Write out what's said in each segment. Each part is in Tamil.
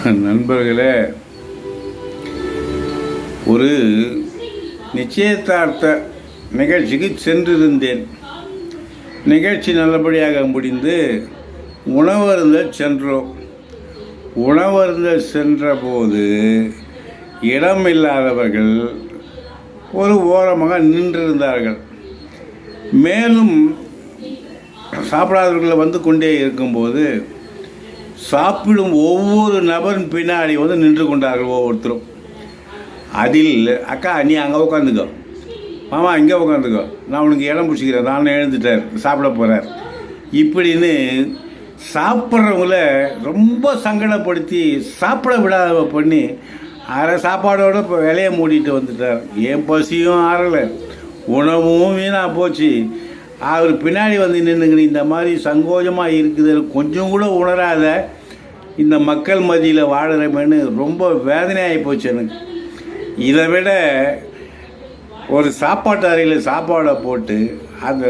நண்பர்களே, ஒரு நிச்சயதார்த்த நிகழ்ச்சிக்கு சென்றிருந்தேன். நிகழ்ச்சி நல்லபடியாக முடிந்து உணவருந்தல் சென்றோம். உணவருந்தல் சென்றபோது இடமில்லாதவர்கள் ஒரு ஓரமாக நின்றிருந்தார்கள். மேலும் சாப்பிடாதவர்கள் வந்து கொண்டே இருக்கும்போது சாப்பிடும் ஒவ்வொரு நபரின் பின்னாடி வந்து நின்று கொண்டார்கள் ஒவ்வொருத்தரும். அதில் அக்கா நீ அங்கே உட்காந்துக்கோ, மாமா இங்கே உட்காந்துக்கோ, நான் உனக்கு இடம் பிடிச்சிக்கிறேன், நான் எழுந்துட்டார் சாப்பிட போகிறார் இப்படின்னு சாப்பிட்றவங்கள ரொம்ப சங்கடப்படுத்தி சாப்பிட விடாத பண்ணி அரை சாப்பாடோடு இப்போ விலையை மூடிட்டு வந்துட்டார். என் பசியும் ஆறலை, உணவும் வீணாக போச்சு. அவர் பின்னாடி வந்து நின்றுங்கன்னு இந்த மாதிரி சங்கோஜமாக இருக்குது கொஞ்சம் கூட உணராத இந்த மக்கள் மத்தியில் வாழறமேன்னு ரொம்ப வேதனையாகி போச்சு எனக்கு. இதை விட ஒரு சாப்பாட்டு அறையில் சாப்பாடை போட்டு அந்த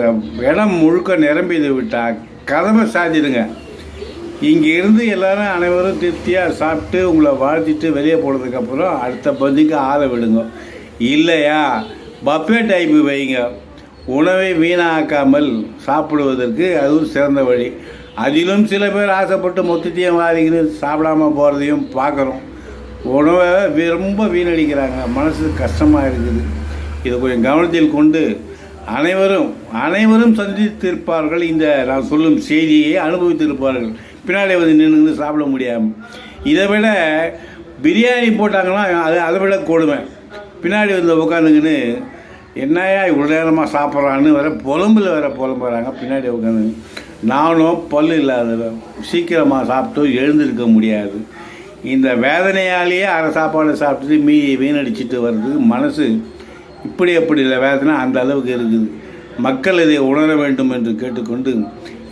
இடம் முழுக்க நிரம்பிது விட்டால் கதவை சாத்திடுங்க. இங்கே இருந்து எல்லோரும் அனைவரும் திருப்தியாக சாப்பிட்டு உங்களை வாழ்த்திட்டு வெளியே போனதுக்கப்புறம் அடுத்த பந்திக்கு ஆளை விடுங்க. இல்லையா பஃபே டைப்பு வைங்க. உணவை வீணாக்காமல் சாப்பிடுவதற்கு அதுவும் சிறந்த வழி. அதிலும் சில பேர் ஆசைப்பட்டு மொத்தத்தையும் வாரிக்கிட்டு சாப்பிடாம போகிறதையும் பார்க்குறோம். உணவை ரொம்ப வீணடிக்கிறாங்க. மனசு கஷ்டமாக இருக்குது. இதை கொஞ்சம் கவனத்தில் கொண்டு அனைவரும் சந்தித்திருப்பார்கள். இந்த நான் சொல்லும் செய்தியை அனுபவித்திருப்பார்கள். பின்னாடி வந்து நின்று சாப்பிட முடியாமல். இதை விட பிரியாணி போட்டாங்கன்னா அதை விட கொடுமை. பின்னாடி வந்து உட்காந்துக்கின்னு என்னையா இவ்வளோ நேரமாக சாப்பிட்றான்னு புலம்புறாங்க பின்னாடி உட்காந்து. நானும் பல்லு இல்லாதவன், சீக்கிரமாக சாப்பிட்டு எழுந்திருக்க முடியாது. இந்த வேதனையாலேயே அரை சாப்பாடு சாப்பிட்டுட்டு வீணடிச்சிட்டு வருது. மனசு இப்படி இல்லை வேதனை அந்த அளவுக்கு இருக்குது. மக்கள் இதை உணர வேண்டும் என்று கேட்டுக்கொண்டு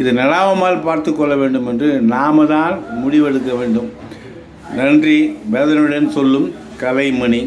இது நடாமல் பார்த்து கொள்ள வேண்டும் என்று நாம தான் முடிவெடுக்க வேண்டும். நன்றி. வேதனையுடன் சொல்லும் கலைமணி.